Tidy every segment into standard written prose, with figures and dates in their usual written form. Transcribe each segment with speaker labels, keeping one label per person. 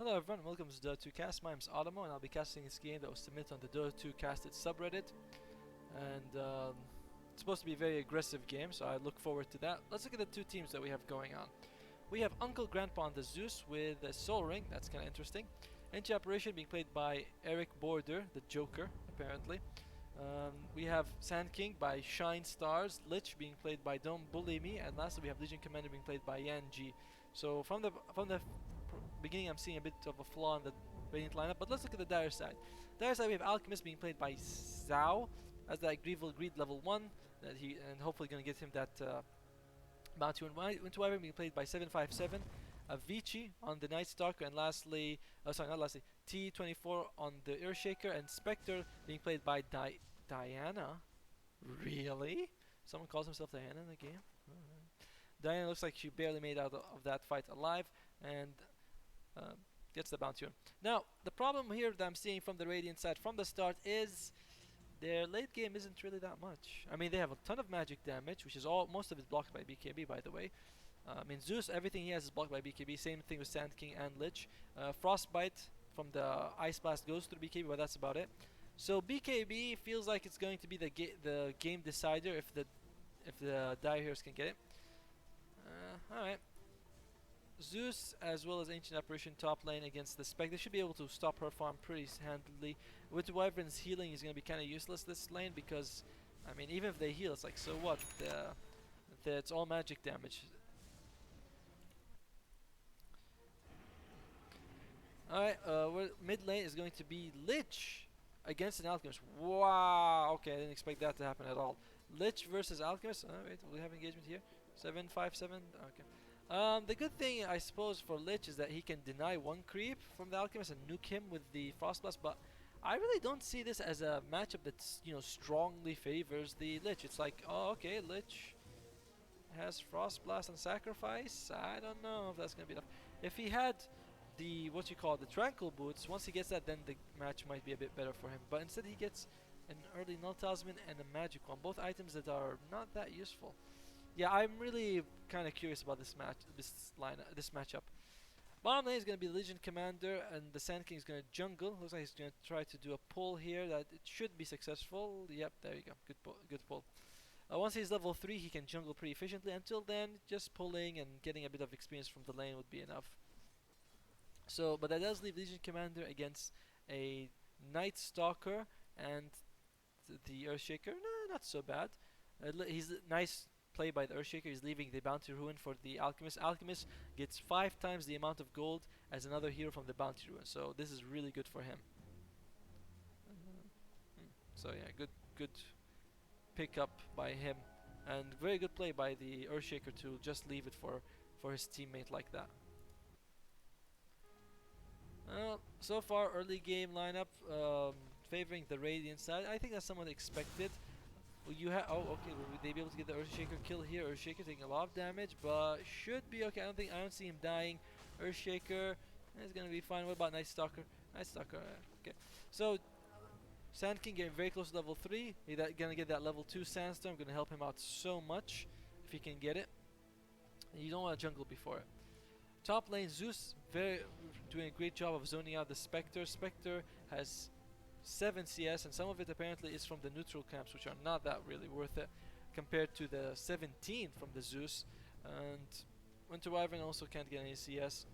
Speaker 1: Hello everyone, welcome to Dota 2 Cast. My name is Adamo and I'll be casting this game that was submitted on the Dota 2 Casted subreddit. And it's supposed to be a very aggressive game, so I look forward to that. Let's look at the two teams that we have going on. We have Uncle Grandpa on the Zeus with a Soul Ring, that's kind of interesting. Anti-Operation being played by Eric Border, the Joker, apparently. We have Sand King by Shine Stars, Lich being played by Don't Bully Me, and lastly we have Legion Commander being played by Yan G. So from the beginning I'm seeing a bit of a flaw in the Radiant lineup, but let's look at the Dire side. Dire side we have Alchemist being played by Zhao as that Grievous Greed level 1, that and hopefully gonna get him that bounty into Wyvern being played by 757. Avicii on the Night Stalker, and lastly, T24 on the Earthshaker, and Spectre being played by Diana. Really? Someone calls himself Diana in the game? Diana looks like she barely made out of that fight alive, and gets the bounty. Now, the problem here that I'm seeing from the Radiant side from the start is their late game isn't really that much. I mean, they have a ton of magic damage, which is most of it blocked by BKB, by the way. I mean, Zeus, everything he has is blocked by BKB. Same thing with Sand King and Lich. Frostbite from the Ice Blast goes through BKB, but that's about it. So BKB feels like it's going to be the game decider if the Dire Heroes can get it. Alright. Zeus as well as Ancient Apparition top lane against the Spec. They should be able to stop her farm pretty handily. With Wyvern's healing is going to be kind of useless this lane because, I mean, even if they heal, it's like, so what? It's all magic damage. Alright, mid lane is going to be Lich against an Alchemist. Wow, okay, I didn't expect that to happen at all. Lich versus Alchemist. Wait, we have engagement here. 757. Okay. The good thing, I suppose, for Lich is that he can deny one creep from the Alchemist and nuke him with the Frost Blast, but I really don't see this as a matchup that, you know, strongly favors the Lich. It's like, oh, okay, Lich has Frost Blast and Sacrifice. I don't know if that's gonna be enough. If he had the the Tranquil Boots, once he gets that, then the match might be a bit better for him. But instead, he gets an early Null Talisman and a Magic Wand, both items that are not that useful. Yeah, I'm really kind of curious about this matchup. Bottom lane is going to be Legion Commander, and the Sand King is going to jungle. Looks like he's going to try to do a pull here that it should be successful. Yep, there you go. Good pull. Once he's level 3, he can jungle pretty efficiently. Until then, just pulling and getting a bit of experience from the lane would be enough. So, but that does leave Legion Commander against a Night Stalker and the Earthshaker. No, not so bad. He's nice play by the Earthshaker. He's leaving the Bounty Ruin for the Alchemist. Alchemist gets 5 times the amount of gold as another hero from the Bounty Ruin, so this is really good for him. So yeah, good pickup by him, and very good play by the Earthshaker to just leave it for his teammate like that. So far, early game lineup favoring the Radiant side. I think that's somewhat expected. You have okay. Will they be able to get the Earthshaker kill here? Earthshaker taking a lot of damage, but should be okay. I don't see him dying. Earthshaker is gonna be fine. What about Night Stalker? Night Stalker, okay. So Sand King getting very close to level 3. He's gonna get that level 2 Sandstorm. Gonna help him out so much if he can get it. You don't want to jungle before it. Top lane Zeus doing a great job of zoning out the Spectre. Spectre has 7 CS, and some of it apparently is from the neutral camps, which are not that really worth it compared to the 17 from the Zeus. And Winter Wyvern also can't get any CS.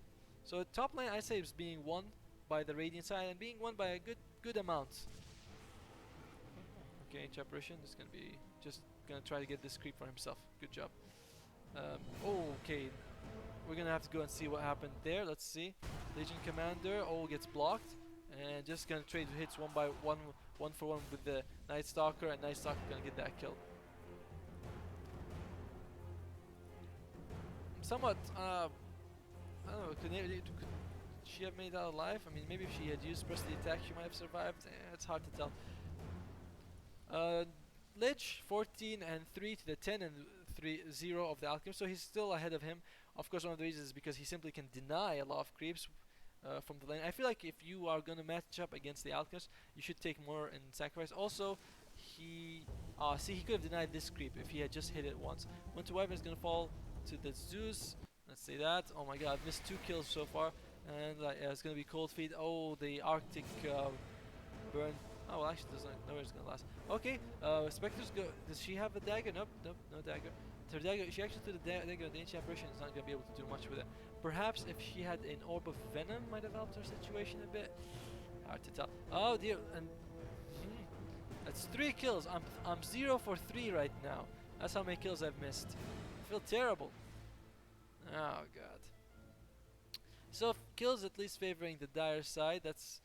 Speaker 1: So the top lane, I'd say, is being won by the Radiant side and being won by a good amount. Okay, Apparition is gonna be just gonna try to get this creep for himself. Good job. Okay, we're gonna have to go and see what happened there. Let's see. Legion Commander gets blocked. And just gonna trade hits one for one with the Night Stalker, and Night Stalker gonna get that kill. Somewhat, I don't know, could she have made it out alive? I mean, maybe if she had used press the attack, she might have survived. It's hard to tell. Lich 14 and 3 to the 10 and 0 of the Alchemist, so he's still ahead of him. Of course, one of the reasons is because he simply can deny a lot of creeps from the lane. I feel like if you are going to match up against the Alchemist, you should take more in Sacrifice. Also, he could have denied this creep if he had just hit it once. Winter Wyvern is going to fall to the Zeus. Let's say that. Oh my god, I've missed 2 kills so far. And it's gonna be cold feet. Oh, the Arctic burn. Oh, well, actually, doesn't know where it's gonna last. Okay, Spectre's go. Does she have a dagger? Nope, nope, no dagger. Her dagger. She actually threw the dagger. The ancient apparition is not gonna be able to do much with it. Perhaps if she had an orb of venom, might have helped her situation a bit. Hard to tell. Oh dear, and that's 3 kills. I'm 0 for 3 right now. That's how many kills I've missed. I feel terrible. Oh god. So kills at least favoring the dire side. That's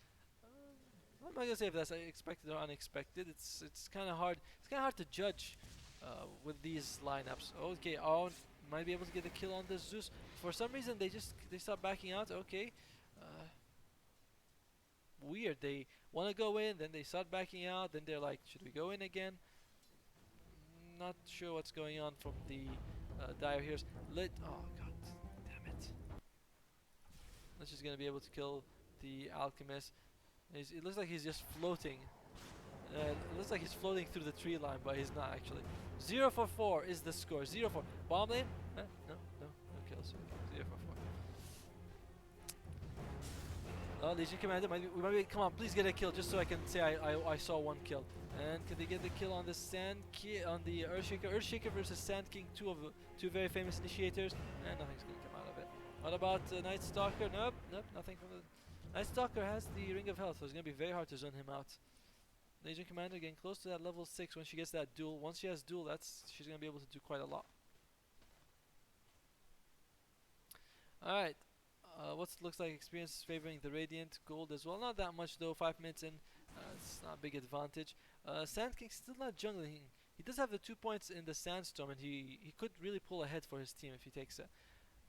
Speaker 1: I'm not gonna say if that's expected or unexpected. It's kind of hard. It's kind of hard to judge with these lineups. Okay, oh, might be able to get a kill on the Zeus. For some reason, they start backing out. Okay, weird. They want to go in, then they start backing out. Then they're like, should we go in again? Not sure what's going on from the dire heroes. Oh god, damn it! Lich is gonna be able to kill the alchemist. It looks like he's just floating. It looks like he's floating through the tree line, but he's not actually. 0 for 4 is the score. 0 for bomb lane. No, no kills. Okay. 0 for 4. Oh, Legion Commander, we might be. Come on, please get a kill, just so I can say I saw 1 kill. And can they get the kill on the on the Earthshaker? Earthshaker versus Sand King, two very famous initiators, and nothing's gonna come out of it. What about Night Stalker? Nope, nothing from the. Night Stalker has the Ring of Health, so it's gonna be very hard to zone him out. Legion Commander getting close to that level 6 when she gets that duel. Once she has duel, she's gonna be able to do quite a lot. Alright, what looks like experience favoring the Radiant Gold as well. Not that much though, 5 minutes in, it's not a big advantage. Sand King still not jungling. He does have the 2 points in the Sandstorm, and he could really pull ahead for his team if he takes it.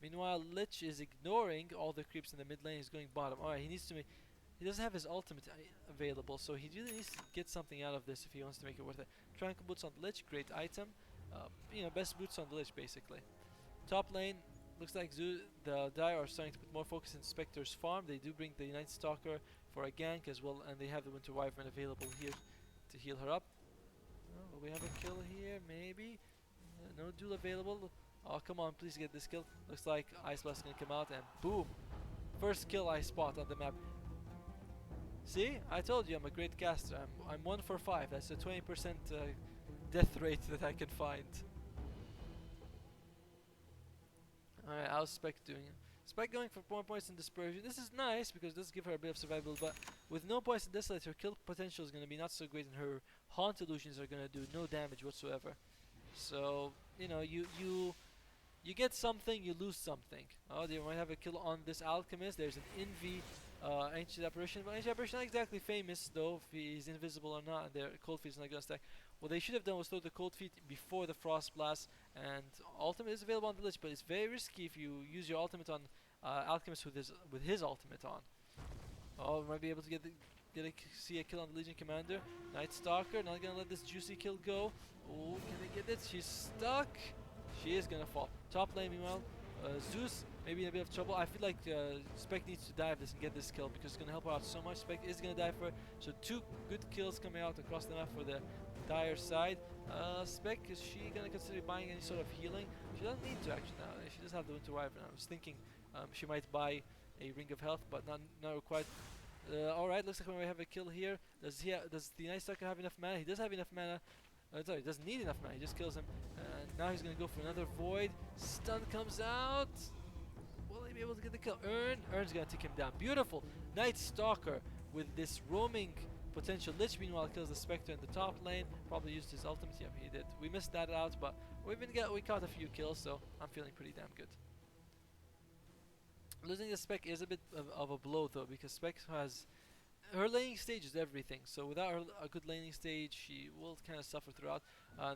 Speaker 1: Meanwhile, Lich is ignoring all the creeps in the mid lane. He's going bottom. Alright, he doesn't have his ultimate available, so he really needs to get something out of this if he wants to make it worth it. Tranquil Boots on the Lich, great item. Best boots on the Lich, basically. Top lane, looks like the Dire are starting to put more focus in Spectre's farm. They do bring the Night Stalker for a gank as well, and they have the Winter Wyvern available here to heal her up. Will we have a kill here? Maybe. No duel available. Oh, come on, please get this kill. Looks like Ice Blast is gonna come out, and boom! First kill I spot on the map. See? I told you I'm a great caster. I'm 1 for 5. That's a 20% death rate that I can find. Alright, how's Spec doing? Spec going for more points in Dispersion. This is nice because it does give her a bit of survival, but with no points in Desolate, her kill potential is going to be not so great, and her Haunt Illusions are going to do no damage whatsoever. So, you get something, you lose something. Oh, they might have a kill on this Alchemist. There's an Envy Ancient Apparition. But Ancient Apparition not exactly famous, though, if he's invisible or not, and their Cold Feet is not going to stack. What they should have done was throw the Cold Feet before the Frost Blast, and Ultimate is available on the Lich, but it's very risky if you use your Ultimate on Alchemist with his Ultimate on. Oh, we might be able to see a kill on the Legion Commander. Night Stalker, not going to let this juicy kill go. Oh, can they get it? She's stuck. She is gonna fall. Top lane, meanwhile, Zeus maybe in a bit of trouble. I feel like Spec needs to dive this and get this kill because it's gonna help her out so much. Spec is gonna die for it. So 2 good kills coming out across the map for the Dire side. Spec, is she gonna consider buying any sort of healing? She doesn't need to actually now. She does have the Winter Wyvern. I was thinking she might buy a Ring of Health, but not required. Alright, looks like we have a kill here. Does the Night Stalker have enough mana? He does have enough mana. Sorry, he doesn't need enough mana, he just kills him. And now he's gonna go for another Void. Stun comes out. Will he be able to get the kill? Urn's gonna take him down. Beautiful. Night Stalker with this roaming potential. Lich meanwhile kills the Spectre in the top lane. Probably used his ultimate. Yeah, he did. We missed that out, but we caught a few kills, so I'm feeling pretty damn good. Losing the Spec is a bit of a blow though, because Spec has her laning stage is everything, so without a good laning stage, she will kind of suffer throughout.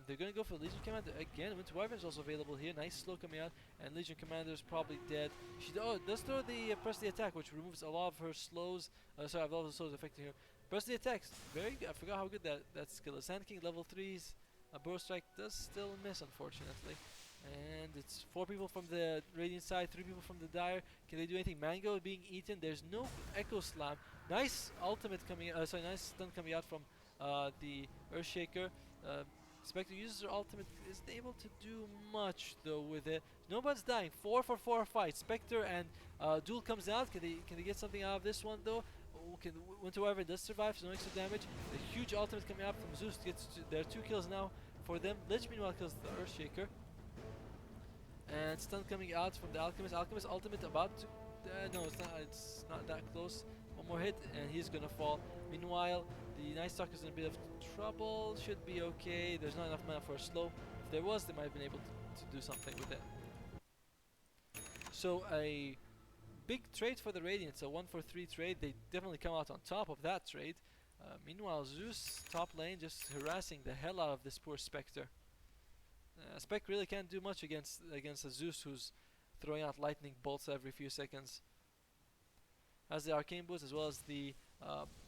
Speaker 1: They're going to go for Legion Commander again. Winter Wyvern is also available here. Nice slow coming out, and Legion Commander is probably dead. She does throw the press the attack, which removes a lot of her slows. Sorry, a lot of the slows affecting her. Press the attacks, very good. I forgot how good that skill is. Sand King level 3s. A Burrow Strike does still miss, unfortunately. And it's 4 people from the Radiant side, 3 people from the Dire. Can they do anything? Mango being eaten. There's no Echo Slam. Nice ultimate coming. Nice stun coming out from the Earthshaker. Spectre uses her ultimate, isn't able to do much though with it. Nobody's dying. 4 for 4 fight. Spectre and Duel comes out. Can they get something out of this one though? Oh, Winter Wyvern does survive, so no extra damage. The huge ultimate coming out from Zeus gets there are 2 kills now for them. Lich meanwhile kills the Earthshaker. And stun coming out from the Alchemist. Alchemist ultimate about to no, it's not that close. One more hit and he's gonna fall. Meanwhile, the Night Stalker's in a bit of trouble. Should be okay. There's not enough mana for a slow. If there was, they might have been able to do something with it. So a big trade for the Radiant. So 1 for 3 trade. They definitely come out on top of that trade. Meanwhile, Zeus top lane just harassing the hell out of this poor Spectre. Spec really can't do much against a Zeus who's throwing out lightning bolts every few seconds. Has the arcane boots as well as the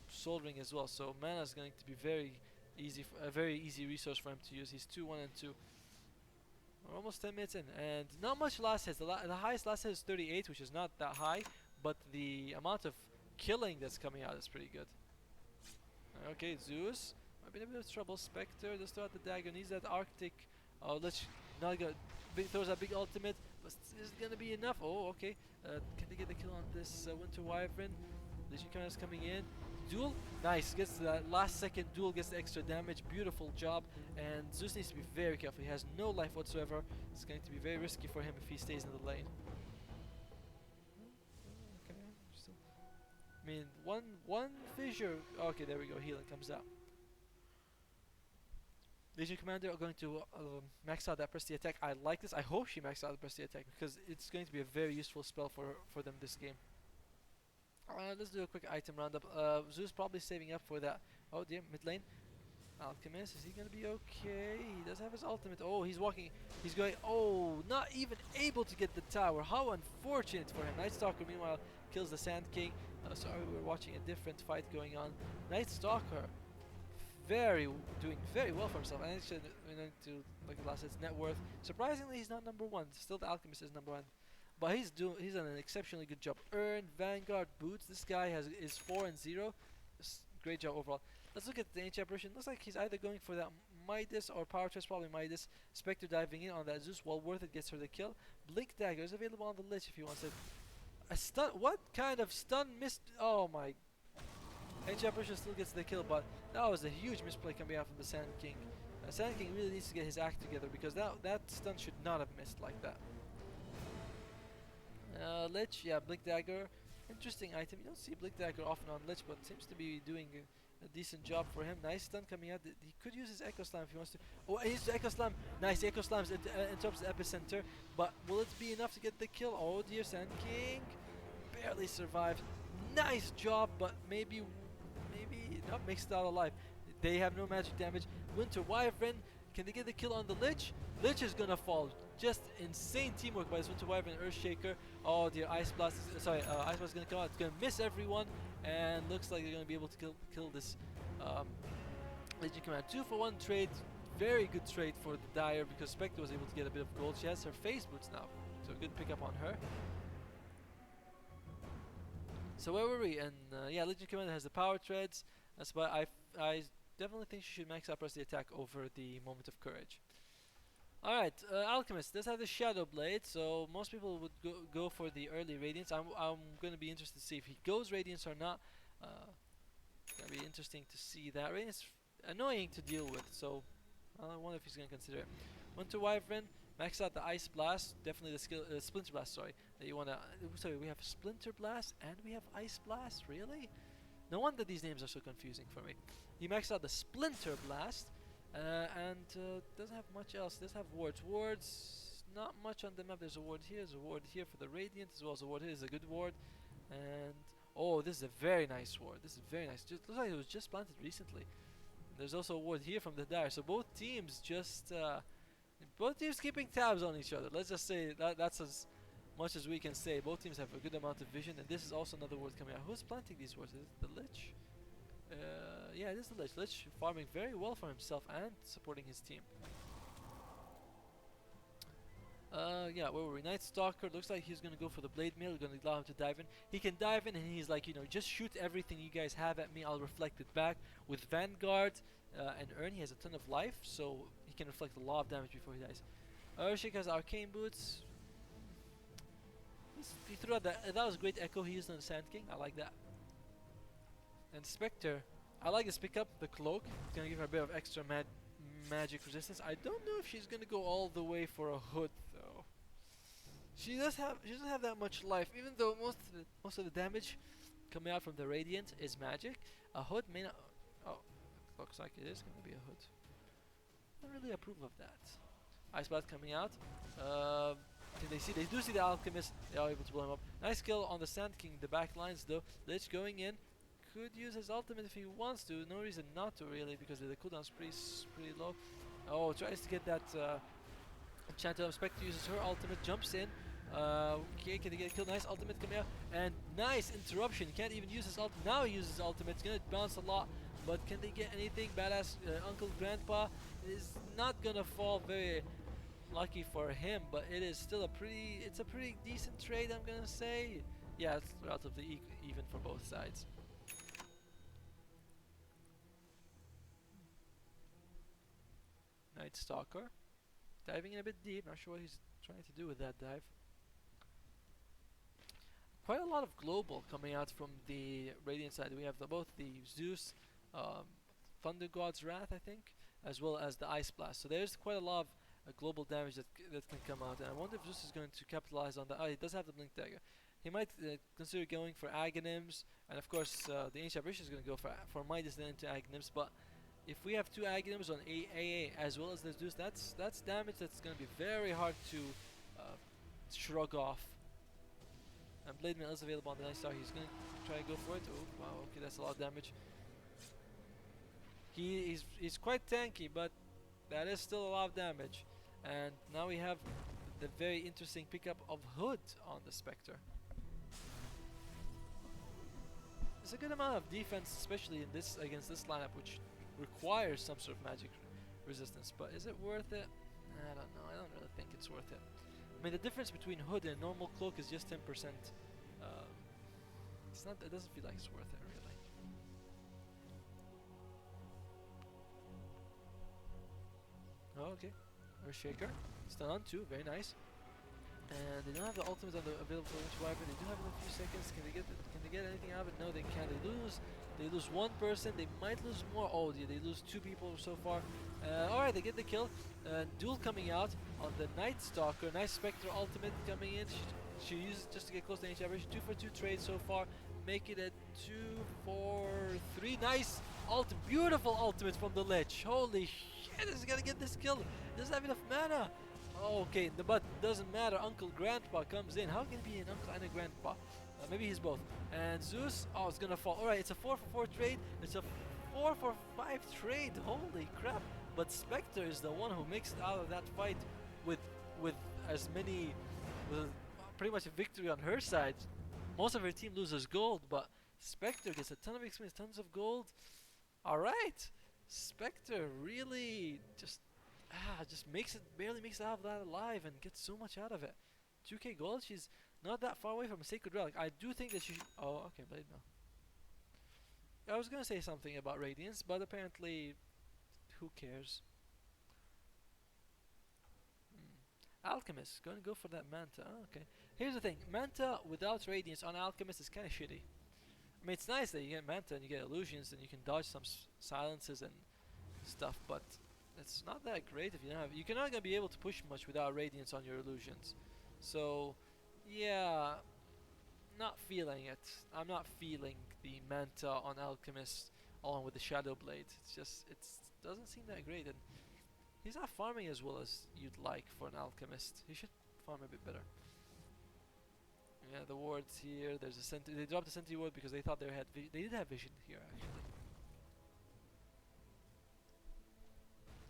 Speaker 1: soul ring as well. So mana is going to be a very easy resource for him to use. He's 2-1 and 2. We're almost 10 minutes in, and not much last hits. The highest last hit is 38, which is not that high, but the amount of killing that's coming out is pretty good. Okay, Zeus might be in a bit of trouble. Spectre just throw out the dagger. Needs that Arctic. Let's not go. Throws a big ultimate, but is it gonna be enough? Oh, okay. Can they get the kill on this Winter Wyvern? Legion Commander's coming in. Duel, nice. Gets that last second duel, gets the extra damage. Beautiful job. And Zeus needs to be very careful. He has no life whatsoever. It's going to be very risky for him if he stays in the lane. Okay. I mean, one fissure. Okay, there we go. Healing comes out. Legion Commander are going to max out that Prestige attack. I like this. I hope she maxes out the Prestige attack because it's going to be a very useful spell for them this game. Let's do a quick item roundup. Zeus probably saving up for that. Oh dear, mid lane. Alchemist, is he gonna be okay? He does have his ultimate. Oh, he's walking. He's going. Oh, not even able to get the tower. How unfortunate for him. Night Stalker meanwhile kills the Sand King. Sorry, we're watching a different fight going on. Night Stalker doing very well for himself. And actually, we're going to look at last his net worth. Surprisingly, he's not number 1. Still, the Alchemist is number 1, but he's done an exceptionally good job. Vanguard boots. This guy is 4 and 0. Great job overall. Let's look at the ancient apparition. Looks like he's either going for that Midas or Power Chest, probably Midas. Spectre diving in on that Zeus. Well worth it, gets her the kill. Blink Dagger is available on the Lich if he wants it. A stun. What kind of stun missed? Oh my. Ancient apparition still gets the kill, but that was a huge misplay coming out from the Sand King. Sand King really needs to get his act together because that stun should not have missed like that. Lich, yeah, Blink Dagger. Interesting item. You don't see Blink Dagger often on Lich, but seems to be doing a decent job for him. Nice stun coming out. He could use his Echo Slam if he wants to. Oh, he uses Echo Slam. Nice. Echo Slams interrupts the epicenter. But will it be enough to get the kill? Oh dear, Sand King barely survived. Nice job, but maybe not makes it out alive. They have no magic damage. Winter Wyvern, can they get the kill on the Lich? Lich is gonna fall. Just insane teamwork by this Winter Wyvern and Earthshaker. Oh dear, Ice Blast. Ice Blast is gonna come out. It's gonna miss everyone, and looks like they're gonna be able to kill this Legion Commander. 2-for-1 trade. Very good trade for the Dire because Spectre was able to get a bit of gold. She has her face boots now, so good pickup on her. So where were we? And yeah, Legion Commander has the power treads. That's why I definitely think she should max up the attack over the Moment of Courage. Alright, Alchemist does have the Shadow Blade, so most people would go for the early Radiance. I'm going to be interested to see if he goes Radiance or not. Going to be interesting to see that. Radiance annoying to deal with, so I wonder if he's going to consider it. Winter Wyvern, max out the Ice Blast, definitely the skill, Splinter Blast, sorry. That you want to, sorry, we have Splinter Blast and we have Ice Blast, really? No wonder these names are so confusing for me. He maxed out the Splinter Blast, and doesn't have much else. Does have wards. Wards, not much on the map. There's a ward here. There's a ward here for the Radiant, as well as a ward here. This is a good ward. And oh, this is a very nice ward. This is very nice. Just looks like it was just planted recently. There's also a ward here from the Dire. So both teams keeping tabs on each other. Let's just say that's as much as we can say. Both teams have a good amount of vision, and this is also another ward coming out. Who's planting these wards? Is it the Lich? Yeah, it is the Lich. Lich farming very well for himself and supporting his team. Yeah, where were we? Night Stalker looks like he's gonna go for the Blade Mail. We're gonna allow him to dive in. He can dive in, and he's like, you know, just shoot everything you guys have at me. I'll reflect it back with Vanguard. and earn. He has a ton of life, so he can reflect a lot of damage before he dies. Urshik has arcane boots. He threw out that was a great echo he used on the Sand King. I like that. And Spectre, I like this pickup, the cloak. It's gonna give her a bit of extra magic resistance. I don't know if she's gonna go all the way for a hood though. She doesn't have that much life, even though most of the damage coming out from the radiant is magic. A hood may not. Oh, looks like it is gonna be a hood. I don't really approve of that. Ice Blast coming out. Can they see? They do see the Alchemist. They are able to blow him up. Nice kill on the Sand King. The back lines though. Lich going in. Could use his ultimate if he wants to. No reason not to really, because the cooldown's pretty low. Oh, tries to get that Enchanted Spectre, uses her ultimate, jumps in. Okay, can they get a kill? Nice ultimate coming out, and nice interruption. Can't even use his ultimate. Now he uses his ultimate. It's gonna bounce a lot, but can they get anything? Badass Uncle Grandpa is not gonna fall very lucky for him, but it is still a pretty decent trade, I'm gonna say. Yeah, it's relatively even for both sides. Night Stalker, diving in a bit deep. Not sure what he's trying to do with that dive. Quite a lot of global coming out from the Radiant side. We have both the Zeus, Thunder God's Wrath, I think, as well as the Ice Blast. So there's quite a lot of global damage that can come out. And I wonder if Zeus is going to capitalize on that. Oh, he does have the Blink Dagger. He might consider going for Aghanims, and of course the Ancient Apparition is going to go for Midas then into Aghanims. But if we have two Aghanims on AA as well as the Zeus, that's damage that's going to be very hard to shrug off. And Blade Mail is available on the Night Star. He's going to try to go for it. Oh wow, okay, that's a lot of damage. He's quite tanky, but that is still a lot of damage. And now we have the very interesting pickup of Hood on the Spectre. There's a good amount of defense, especially in this against this lineup, which requires some sort of magic resistance. But is it worth it? I don't know. I don't really think it's worth it. I mean, the difference between Hood and normal cloak is just 10%. It's not. It doesn't feel like it's worth it, really. Oh, okay. Earthshaker. Stun on 2. Very nice. And they don't have the ultimates available for Witch Wyvern. They do have it in a few seconds. Can they get anything out of it? No, they can't. They lose one person. They might lose more. Oh dear, they lose 2 people so far. Alright, they get the kill. Duel coming out on the Night Stalker. Nice Spectre ultimate coming in. She uses just to get close to Ancient Apparition. 2 for 2 trade so far. Make it a 2 for 3. Nice beautiful ultimate from the Lich. Holy shit, this is gonna get this kill. Doesn't have enough mana. Okay, but doesn't matter. Uncle Grandpa comes in. How can it be an uncle and a grandpa? Maybe he's both. And Zeus, oh, it's gonna fall. Alright, it's a 4 for 4 trade. It's a 4 for 5 trade. Holy crap. But Spectre is the one who makes it out of that fight with as many, with pretty much a victory on her side. Most of her team loses gold, but Spectre gets a ton of experience, tons of gold. Alright. Spectre really just barely makes it out of that alive and gets so much out of it. 2k gold, she's not that far away from a Sacred Relic. I do think that she oh, okay, Blade Mail. I was gonna say something about Radiance, but apparently, who cares? Alchemist, gonna go for that Manta. Oh, okay. Here's the thing, Manta without Radiance on Alchemist is kinda shitty. I mean, it's nice that you get Manta and you get illusions and you can dodge some silences and stuff, but it's not that great if you don't have. You're not gonna be able to push much without Radiance on your illusions. So, yeah, not feeling it. I'm not feeling the Manta on Alchemist along with the Shadow Blade. It's just, it doesn't seem that great, and he's not farming as well as you'd like for an Alchemist. He should farm a bit better. Yeah, the wards here. There's a sentry. They dropped the sentry ward because they thought they did have vision here actually.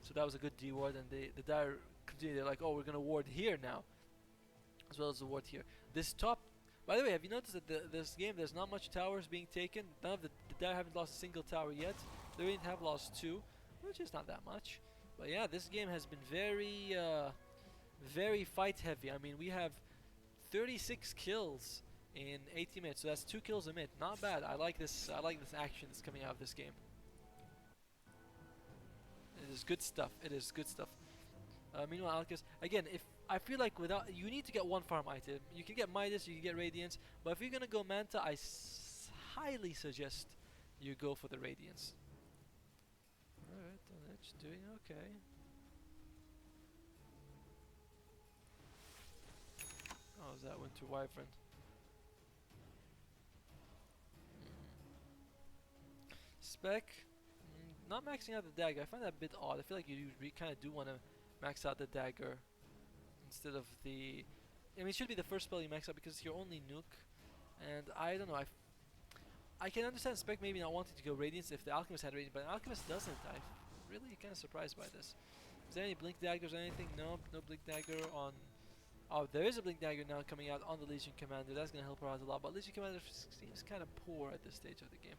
Speaker 1: So that was a good D ward, and the dire continued. They're like, oh, we're gonna ward here now, as well as the ward here. This top. By the way, have you noticed that this game there's not much towers being taken? None of the dire haven't lost a single tower yet. The Radiant have lost 2, which is not that much. But yeah, this game has been very, very fight heavy. I mean, we have 36 kills in 80 minutes, so that's 2 kills a minute. Not bad. I like this. I like this action that's coming out of this game. It is good stuff. It is good stuff. Meanwhile, Alchemist, again, if I feel like without you need to get one farm item. You can get Midas, you can get Radiance, but if you're gonna go Manta, I highly suggest you go for the Radiance. Alright, the Lich doing okay. Oh, is that Winter Wyvern? Spec, not maxing out the dagger. I find that a bit odd. I feel like you kind of do want to max out the dagger instead of the. I mean, it should be the first spell you max out because it's your only nuke. And I don't know. I can understand Spec maybe not wanting to go Radiance if the Alchemist had Radiance, but Alchemist doesn't. I'm really kind of surprised by this. Is there any Blink Daggers or anything? No, no Blink Dagger on. Oh, there is a Blink Dagger now coming out on the Legion Commander. That's going to help her out a lot. But Legion Commander seems kind of poor at this stage of the game.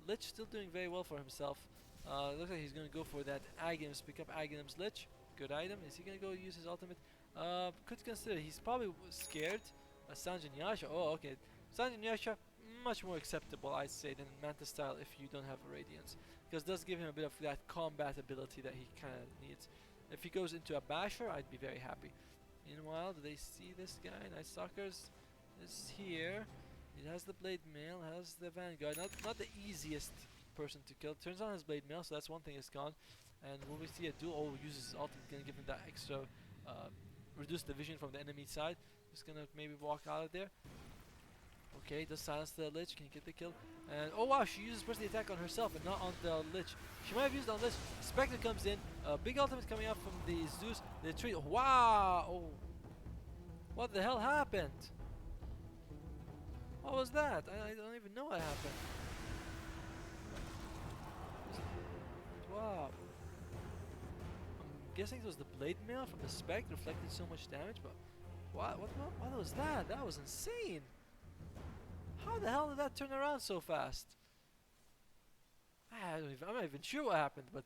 Speaker 1: Lich still doing very well for himself. Looks like he's going to go for that Aghanim's. Pick up Aghanim's Lich. Good item. Is he going to go use his ultimate? Could consider. He's probably scared. Sanjin Yasha. Oh, okay. Sanjin Yasha, much more acceptable, I'd say, than Manta style if you don't have a Radiance. Because it does give him a bit of that combat ability that he kind of needs. If he goes into a Basher, I'd be very happy. Meanwhile, do they see this guy? Night Stalkers is here. He has the Blade Mail, has the Vanguard. Not the easiest person to kill. Turns on his Blade Mail, so that's one thing is gone. And when we see a duel, uses his ultimate, gonna give him that extra reduce the vision from the enemy side. Just gonna maybe walk out of there. Okay, does silence the Lich. Can he get the kill? And oh wow, she uses first the attack on herself and not on the Lich. She might have used it on Lich. Spectre comes in. Big ultimate coming out from the Zeus. The tree. Wow! Oh. What the hell happened? What was that? I don't even know what happened. Wow. I'm guessing it was the Blade Mail from the Spectre reflected so much damage, but what was that? That was insane. How the hell did that turn around so fast? I'm not even sure what happened, but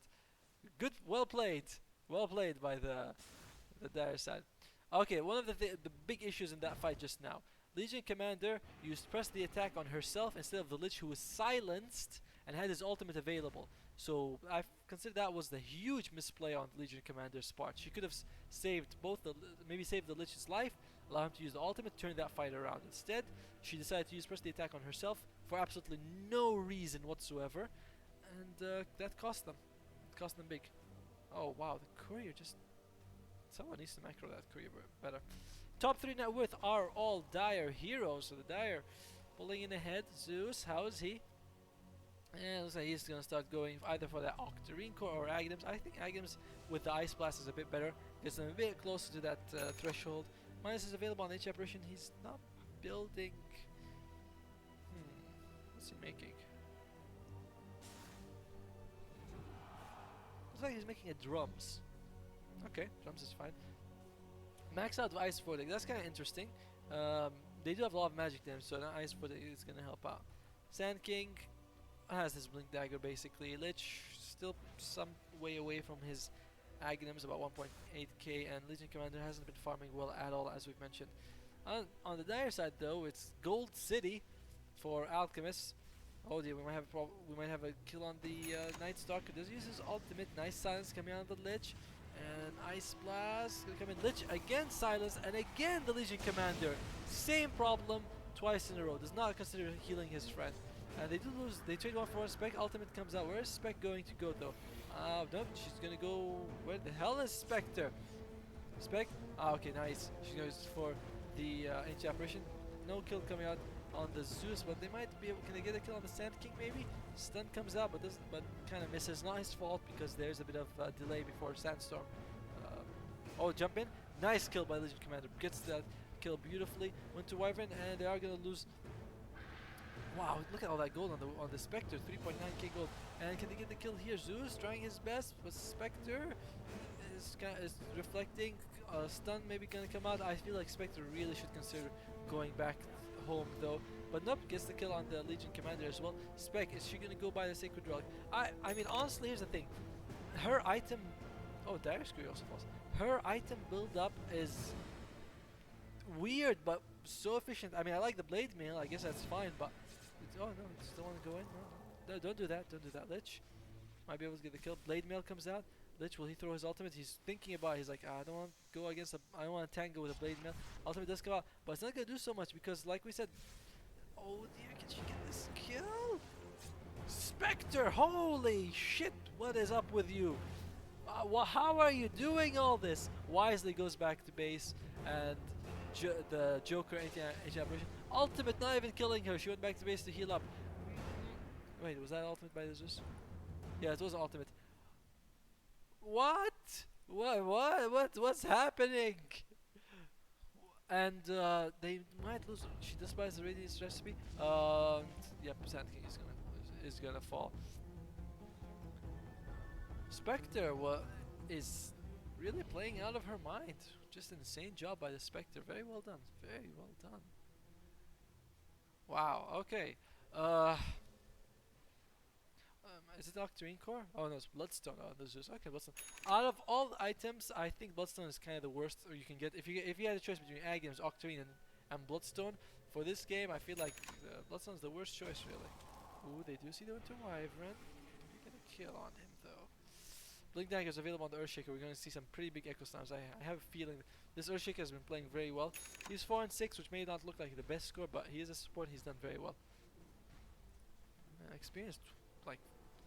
Speaker 1: good, well played by the Dire side. Okay, one of the big issues in that fight just now. Legion Commander used press the attack on herself instead of the Lich, who was silenced and had his ultimate available. So I consider that was the huge misplay on Legion Commander's part. She could have saved maybe saved the Lich's life, allow him to use the ultimate, turn that fight around. Instead, she decided to press the attack on herself for absolutely no reason whatsoever, and that cost them. It cost them big. Oh wow, the courier just. Someone needs to macro that courier better. Top 3 net worth are all Dire heroes. So the Dire pulling in ahead. Zeus, how is he? And looks like he's gonna start going either for that Octarine Core or Aghanim's. I think Aghanim's with the Ice Blast is a bit better. Gets them a bit closer to that threshold. Minus is available on H Apparition. He's not building. What's he making? Looks like he's making a drums. Okay, drums is fine. Max out of Ice Vortex. That's kind of interesting. They do have a lot of magic damage, so that Ice Vortex is gonna help out. Sand King has his Blink Dagger basically. Lich still some way away from his Aghanim's, about 1.8k, and Legion Commander hasn't been farming well at all, as we've mentioned. On the Dire side, though, it's Gold City for Alchemists. Oh dear, we might have a kill on the Night Stalker. Does use his ultimate. Nice silence coming out of the Lich, and Ice Blast gonna come in. Lich again silence, and again the Legion Commander. Same problem twice in a row. Does not consider healing his friend. And they do lose. They trade 1 for 1. Spec ultimate comes out. Where is Spec going to go though? No, she's gonna go. Where the hell is Spectre? Spec? Okay, nice. She goes for the Ancient Apparition. No kill coming out on the Zeus, but they might be able. Can they get a kill on the Sand King? Maybe. Stun comes out, but kind of misses. Not his fault because there's a bit of delay before Sandstorm. Oh, jump in. Nice kill by Legion Commander. Gets that kill beautifully. Went to Wyvern, and they are gonna lose. Wow, look at all that gold on the Spectre, 3.9k gold. And can they get the kill here? Zeus trying his best, but Spectre is reflecting. Stun maybe gonna come out. I feel like Spectre really should consider going back home though. But nope, gets the kill on the Legion Commander as well. Spec, is she gonna go by the Sacred Relic? I mean, honestly, here's the thing. Her item. Oh, Dire Screw also falls. Her item build up is weird, but so efficient. I mean, I like the Blade Mail. I guess that's fine, but. Oh no, still want to go in? No, don't do that. Don't do that, Lich. Might be able to get the kill. Blade Mail comes out. Lich, will he throw his ultimate? He's thinking about it. He's like, I don't want to go against I don't want to tango with a blade mail. Ultimate does come out, but it's not going to do so much because, like we said, oh dear, can she get this kill? Spectre, holy shit, what is up with you? How are you doing all this? Wisely goes back to base, and the Joker anti-apparition. Ultimate not even killing her, she went back to base to heal up. Wait, was that ultimate by the Zeus? Yeah, it was ultimate. What? What's happening? And they might lose. She despises the Radiance recipe. Yep, Sand King is gonna fall. Spectre is really playing out of her mind. Just an insane job by the Spectre. Very well done. Very well done. Wow. Okay. Is it Octarine Core? Oh no, it's Bloodstone. Oh, there's just okay. Bloodstone. Out of all the items, I think Bloodstone is kind of the worst. Or you can get if you had a choice between Aghanim, Octarine, and Bloodstone for this game. I feel like Bloodstone is the worst choice, really. Ooh, they do see the Winter Wyvern. We get a kill on him though. Blink Dagger is available on the Earthshaker. We're going to see some pretty big Echo Slams. I have a feeling this Earthshaker has been playing very well. He's 4 and 6, which may not look like the best score, but he is a support. He's done very well. Experienced like.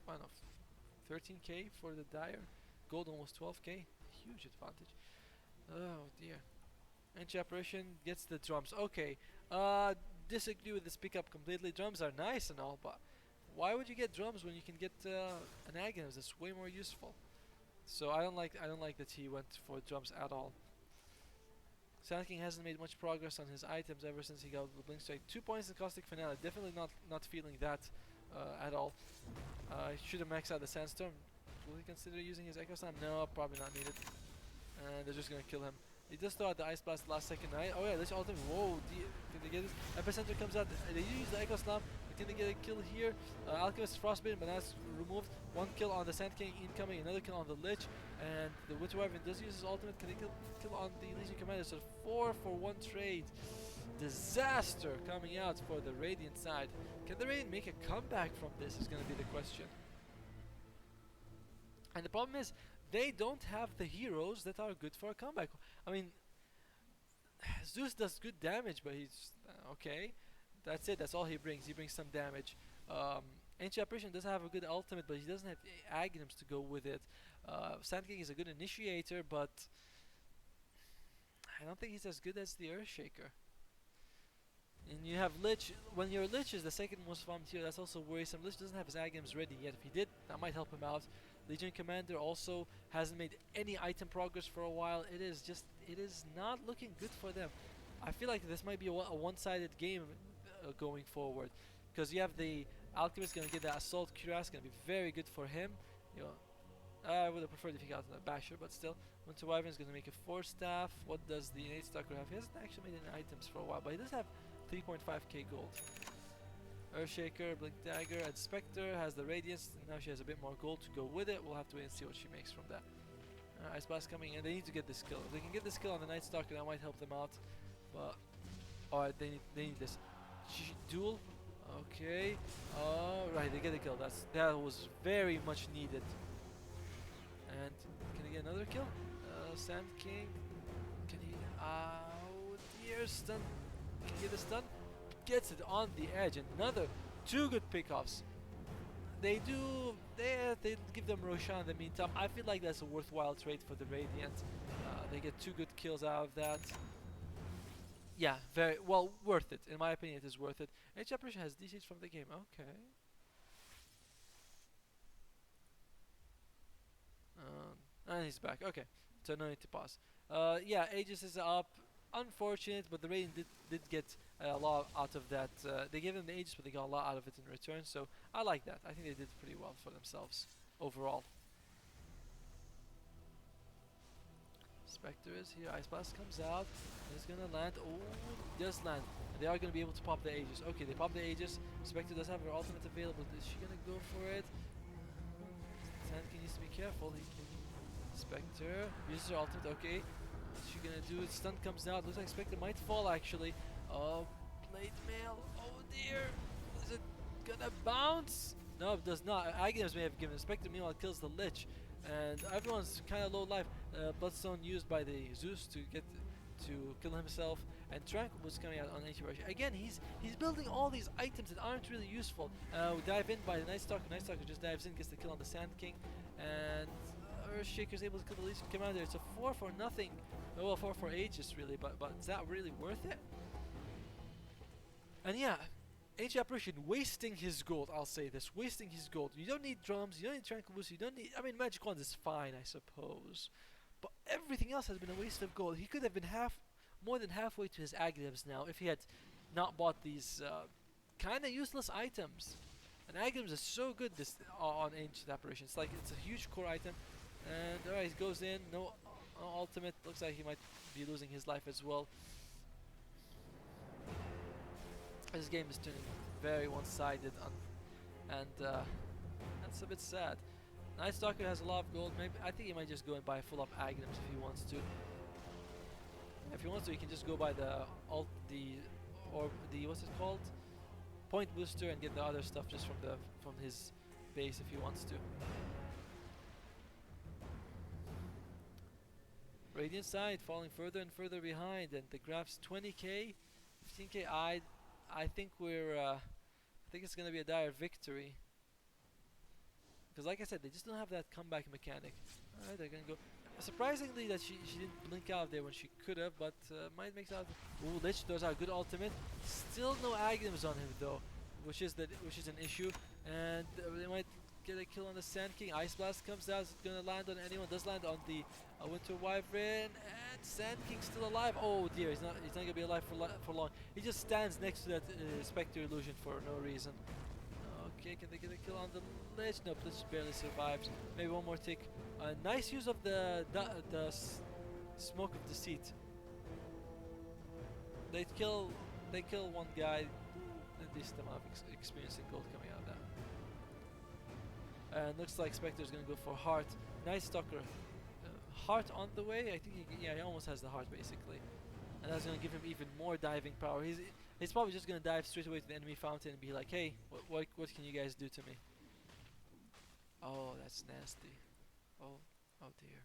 Speaker 1: I don't know, 13k for the Dire, gold almost 12k, huge advantage. Oh dear. Anti-apparition gets the drums. Okay, disagree with this pickup completely. Drums are nice and all, but why would you get drums when you can get an Aghanim that's way more useful? So I don't like that he went for drums at all. Sand King hasn't made much progress on his items ever since he got the Blink Strike. 2 points in Caustic Finale. Definitely not feeling that at all. Should have maxed out the Sandstorm. Will he consider using his Echo Slam? No, probably not needed. And they're just gonna kill him. He just thought the Ice Blast last second. Oh yeah, this ultimate. Whoa, can they get this? Epicenter comes out. They use the Echo Slam. Can they get a kill here? Alchemist Frostbitten, but that's removed. 1 kill on the Sand King incoming, another kill on the Lich, and the Winter Wyvern does use his ultimate. Can they kill on the Legion Commander? So 4 for 1 trade. Disaster coming out for the Radiant side. Can the Radiant make a comeback from this is going to be the question. And the problem is, they don't have the heroes that are good for a comeback. I mean, Zeus does good damage, but he's okay. That's it. That's all he brings. He brings some damage. Ancient Apparition does have a good ultimate, but he doesn't have Aghanims to go with it. Sand King is a good initiator, but I don't think he's as good as the Earthshaker. And you have Lich. When your Lich is the second most farmed tier, that's also worrisome. Lich doesn't have his Aghanims ready yet. If he did, that might help him out. Legion Commander also hasn't made any item progress for a while. It is not looking good for them. I feel like this might be a one-sided game going forward, because you have the Alchemist going to get that Assault Cuirass, going to be very good for him. You know, I would have preferred if he got the Basher, but still. Winter Wyvern is going to make a 4 staff. What does the Innate Stalker have? He hasn't actually made any items for a while, but he does have 3.5k gold. Earthshaker, Blink Dagger, and Spectre has the Radiance. Now she has a bit more gold to go with it. We'll have to wait and see what she makes from that. Ice Blast coming in. They need to get this kill. If they can get this kill on the Night Stalker, that might help them out. But alright, they need this. Duel. Okay. Alright, they get a kill. That was very much needed. And can he get another kill? Sand King. Can he? Oh dear, stun. Can he get a stun? Gets it on the edge. Another 2 good pickoffs. They give them Roshan in the meantime. I feel like that's a worthwhile trade for the Radiant. They get 2 good kills out of that. Yeah, very well worth it. In my opinion, it is worth it. Edge Apparition has DC'd from the game. Okay. And he's back. Okay, so no need to pause. Yeah, Aegis is up. Unfortunate, but the Radiant did get a lot out of that. They gave them the Aegis, but they got a lot out of it in return. So I like that. I think they did pretty well for themselves overall. Spectre is here. Ice Blast comes out. He's gonna land. Oh, he does land. And they are gonna be able to pop the Aegis. Okay, they pop the Aegis. Spectre does have her ultimate available. Is she gonna go for it? Sand King needs to be careful. Spectre uses her ultimate. Okay. What's she gonna do? Stun comes out. Looks like Spectre might fall actually. Oh, Blade Mail. Oh dear. Is it gonna bounce? No, it does not. Aghanims may have given. Spectre meanwhile kills the Lich. and everyone's kind of low life. Bloodstone used by the Zeus to get to kill himself, and Tranquil was coming out on anti-rush. Again, he's building all these items that aren't really useful. We dive in by the Night Stalker. Night Stalker just dives in, gets the kill on the Sand King, and Earthshaker's able to kill the Legion Commander. It's a 4 for nothing. Well, 4 for ages really, but is that really worth it? And yeah, Ancient Apparition wasting his gold, I'll say this, wasting his gold. You don't need drums, you don't need Tranquil Boost, you don't need, I mean, Magic Wand is fine, I suppose. But everything else has been a waste of gold. He could have been more than halfway to his Aghanims now if he had not bought these kind of useless items. And Aghanims is so good this on Ancient Apparition. It's like, it's a huge core item. And alright, he goes in, no ultimate, looks like he might be losing his life as well. This game is turning very one-sided, and that's a bit sad. Night Stalker has a lot of gold. Maybe I think he might just go and buy full-up Aghanims if he wants to. If he wants to, he can just go buy the what's it called? Point booster and get the other stuff just from his base if he wants to. Radiant side falling further and further behind, and the graph's 20k, 15k. I think I think it's gonna be a dire victory. Because like I said, they just don't have that comeback mechanic. Alright, they're gonna go. Surprisingly that she didn't blink out there when she could have, but might make out. Ooh, Lich throws out a good ultimate. Still no Aghanims on him though, which is an issue. And they might get a kill on the Sand King. Ice Blast comes out. Is it gonna land on anyone? Does land on the Winter Wyvern, and Sand King's still alive. Oh dear, he's not gonna be alive for long. He just stands next to that Spectre Illusion for no reason. Okay, can they get a kill on the Lich? Nope, Lich barely survives. Maybe one more tick. Nice use of the Smoke of Deceit. They kill one guy. At least amount of experience and gold coming out of that. And looks like Spectre's gonna go for Heart. Night Stalker. Heart on the way. I think he almost has the Heart basically, and that's gonna give him even more diving power. He's probably just gonna dive straight away to the enemy fountain and be like, hey, what can you guys do to me? Oh, that's nasty. Oh dear.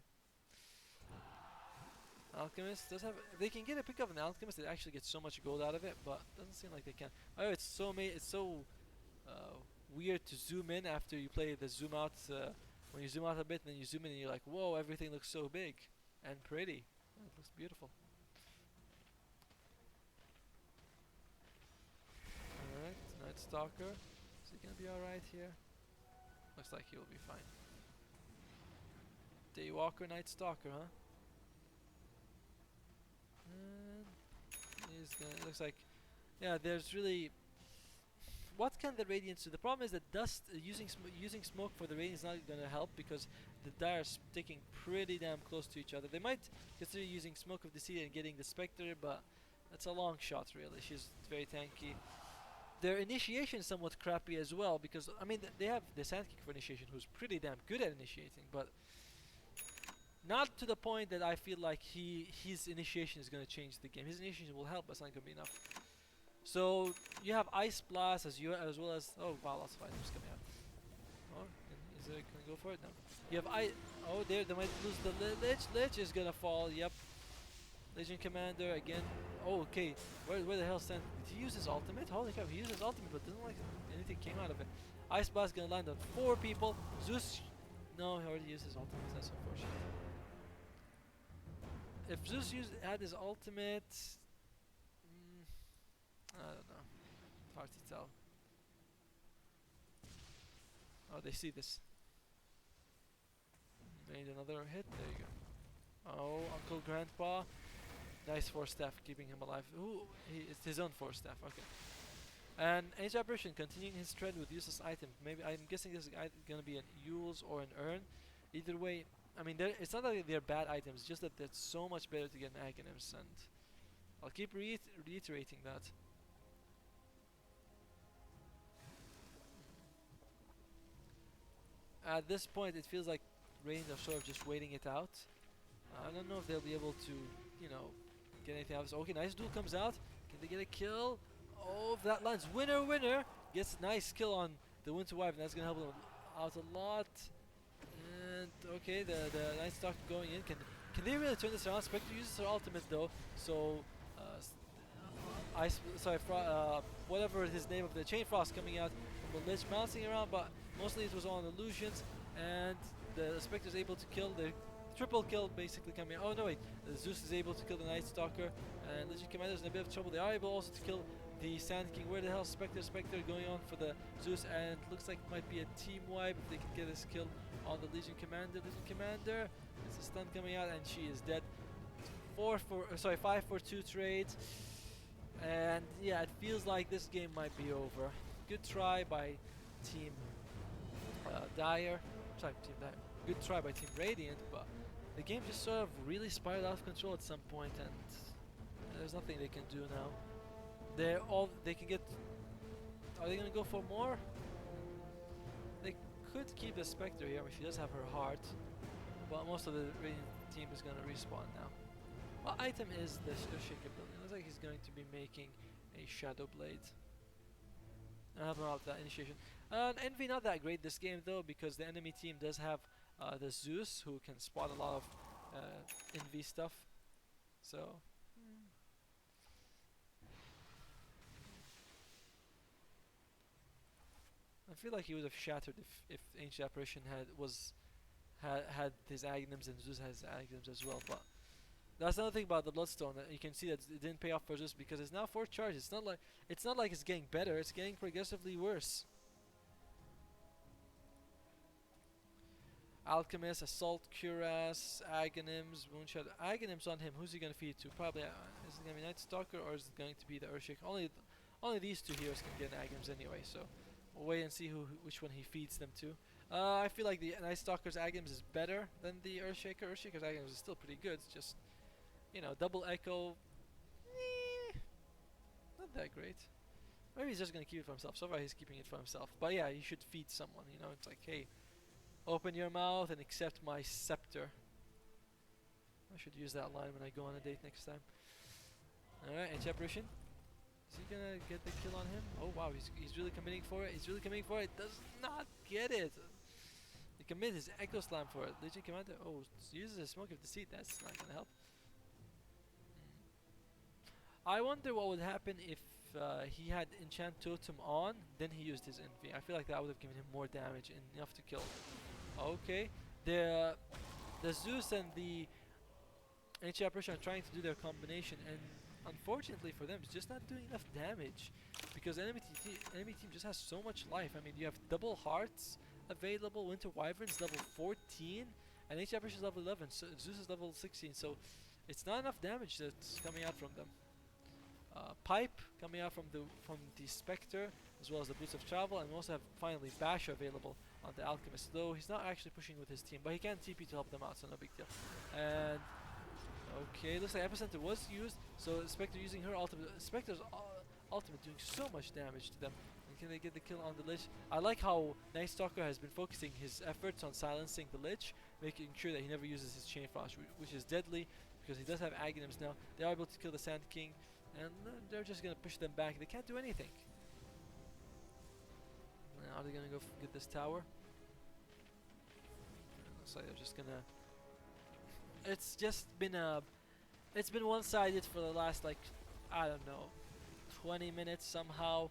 Speaker 1: Alchemist does have. They can get a pick up an Alchemist that actually gets so much gold out of it, but doesn't seem like they can. Oh, it's so weird to zoom in after you play the zoom out. When you zoom out a bit, and then you zoom in, and you're like, whoa, everything looks so big and pretty. It looks beautiful. Alright, Night Stalker. Is he gonna be alright here? Looks like he will be fine. Daywalker, Night Stalker, huh? And he's gonna. Looks like, yeah. There's really. What can the Radiance do? The problem is that dust using smoke for the Radiance is not gonna help because the Dire are sticking pretty damn close to each other. They might consider using Smoke of Deceit and getting the Spectre, but that's a long shot really. She's very tanky. Their initiation is somewhat crappy as well because I mean they have the Sand King for initiation, who's pretty damn good at initiating, but not to the point that I feel like his initiation is gonna change the game. His initiation will help, but it's not gonna be enough. So you have Ice Blast as well as oh wow, lots of items coming out. Oh, is there gonna go for it? No. You have oh they might lose the Lich. Lich is gonna fall. Yep. Legion Commander again. Oh, okay. Where the hell Sand? Did he use his ultimate? Holy crap, he used his ultimate, but didn't like anything came out of it. Ice Blast gonna land on 4 people. Zeus. No, he already used his ultimate. That's unfortunate. If Zeus had his ultimate. I don't know. Hard to tell. Oh, they see this. Made another hit. There you go. Oh, Uncle Grandpa. Nice Force Staff, keeping him alive. Ooh, it's his own Force Staff. Okay. And Ancient Apparition continuing his trend with useless items. Maybe I'm guessing this is gonna be an Yule's or an Urn. Either way, I mean, it's not that they're bad items. Just that it's so much better to get an Aghanims, and I'll keep reiterating that. At this point, it feels like Radiant are sort of just waiting it out. I don't know if they'll be able to, you know, get anything out of this. Okay, nice duel comes out. Can they get a kill? Oh, if that lands, winner! Gets a nice kill on the Winter Wyvern. That's gonna help them out a lot. And okay, the Night Stalker going in. Can they really turn this around? Spectre uses her ultimate though, so whatever his name of the Chain Frost coming out from the Lich bouncing around, but mostly it was on illusions, and the Spectre's able to kill the triple kill basically coming out. Oh no wait, the Zeus is able to kill the Night Stalker, and Legion Commander's in a bit of trouble. They are able also to kill the Sand King. Where the hell is Spectre? Spectre going on for the Zeus, and looks like it might be a team wipe if they can get this kill on the Legion Commander. Legion Commander, it's a stun coming out, and she is dead. 5 for 2 trades, and yeah, it feels like this game might be over. Good try by Team Dire. Sorry, Team Dire. Good try by Team Radiant, but the game just sort of really spiraled out of control at some point, and there's nothing they can do now. They can get. Are they gonna go for more? They could keep the Spectre here if she does have her heart, but most of the Radiant team is gonna respawn now. What item is the Shaker building? Looks like he's going to be making a Shadow Blade. I have about that initiation. Envy not that great this game though, because the enemy team does have the Zeus, who can spot a lot of Envy stuff. So I feel like he would have shattered if Ancient Apparition had his Aghanims and Zeus has Aghanims as well. But that's another thing about the Bloodstone. That you can see that it didn't pay off for Zeus because it's now 4 charges. It's not like it's getting better. It's getting progressively worse. Alchemist, Assault, Cuirass, Aghanims, Moonshot. Aghanims on him. Who's he gonna feed to? Probably is it gonna be Night Stalker or is it going to be the Earthshaker? Only these two heroes can get Aghanims anyway. So we'll wait and see which one he feeds them to. I feel like the Night Stalker's Aghanims is better than the Earthshaker. Earthshaker's Aghanims is still pretty good. It's just, you know, double echo. Not that great. Maybe he's just gonna keep it for himself. So far he's keeping it for himself. But yeah, he should feed someone. You know, it's like, hey, open your mouth and accept my scepter. I should use that line when I go on a date next time. Alright, Ancient Apparition. Is he gonna get the kill on him? Oh wow, he's really committing for it. He's really committing for it. Does not get it. He commit his Echo Slam for it. Legion Commander, uses a Smoke of Deceit. That's not gonna help. I wonder what would happen if he had Enchant Totem on, then he used his Envy. I feel like that would have given him more damage and enough to kill. Okay, the Zeus and the Ancient Apparition are trying to do their combination, and unfortunately for them, it's just not doing enough damage because enemy team just has so much life. I mean, you have double hearts available, Winter Wyvern's level 14, and Ancient Apparition's level 11, so Zeus is level 16, so it's not enough damage that's coming out from them. Pipe coming out from the Spectre, as well as the Boots of Travel, and we also have finally Bash available on the Alchemist, though he's not actually pushing with his team, but he can TP to help them out, so no big deal. And okay, looks like Epicenter was used, so Spectre using her ultimate. Spectre's ultimate doing so much damage to them. And can they get the kill on the Lich? I like how Night Stalker has been focusing his efforts on silencing the Lich, making sure that he never uses his Chain Frost, which is deadly because he does have Aghanims now. They are able to kill the Sand King, and they're just gonna push them back. They can't do anything. Now are they gonna go get this tower? Looks like they're just gonna. It's just been it's been one-sided for the last, like, I don't know, 20 minutes somehow.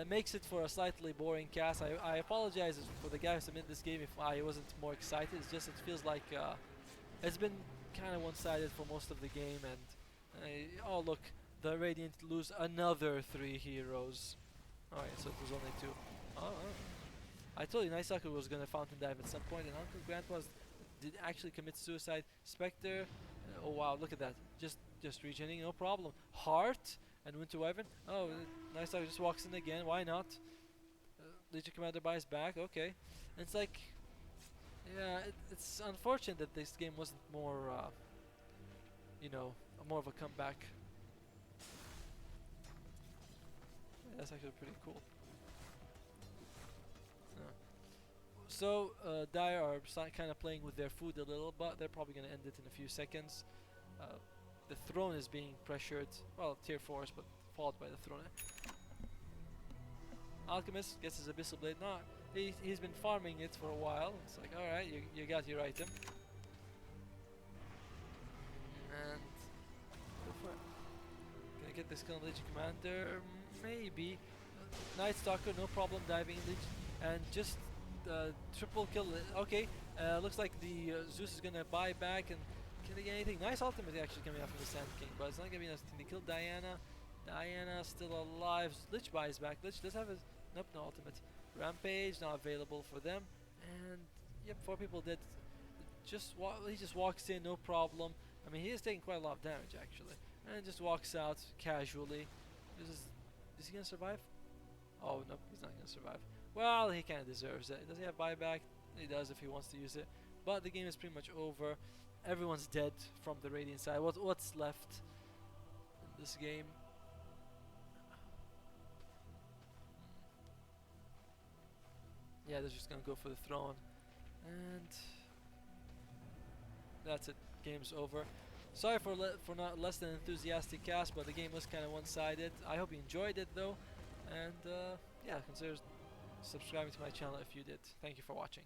Speaker 1: Makes it for a slightly boring cast. I apologize for the guy who submitted this game if I wasn't more excited. It's just it feels like it's been kind of one-sided for most of the game, and oh look, the Radiant lose another 3 heroes. Alright, so it was only 2. I told you Night Stalker was gonna fountain dive at some point, and Uncle Grandpa did actually commit suicide. Spectre, oh wow, look at that, just regening, no problem. Heart and Winter Wyvern. Oh, Night Stalker just walks in again. Why not? Legion Commander buys back. Okay, and it's like, yeah, it's unfortunate that this game wasn't more, you know, more of a comeback. Yeah, that's actually pretty cool. So Dire are kind of playing with their food a little, but they're probably going to end it in a few seconds. The throne is being pressured, well, tier 4s, but followed by the throne. Alchemist gets his Abyssal Blade. He's been farming it for a while. It's like, alright, you got your item. And go for it. Gonna get this kill on Legion Commander? Maybe. Night Stalker, no problem diving in Legion. And just triple kill. Okay, looks like the Zeus is gonna buy back, and can they get anything? Nice ultimate actually coming out from the Sand King, but it's not gonna be enough. Can they kill Diana? Diana still alive. Lich buys back. Lich does have his nope, no ultimate. Rampage not available for them, and yep, 4 people dead. He just walks in, no problem. I mean, he is taking quite a lot of damage actually, and just walks out casually. Is he gonna survive? Oh no, he's not gonna survive. Well, he kind of deserves it. Does he have buyback? He does if he wants to use it. But the game is pretty much over. Everyone's dead from the Radiant side. What's left in this game? Yeah, they're just gonna go for the throne, and that's it. Game's over. Sorry for not less than enthusiastic cast, but the game was kind of one-sided. I hope you enjoyed it though, and yeah, consider subscribing to my channel if you did. Thank you for watching.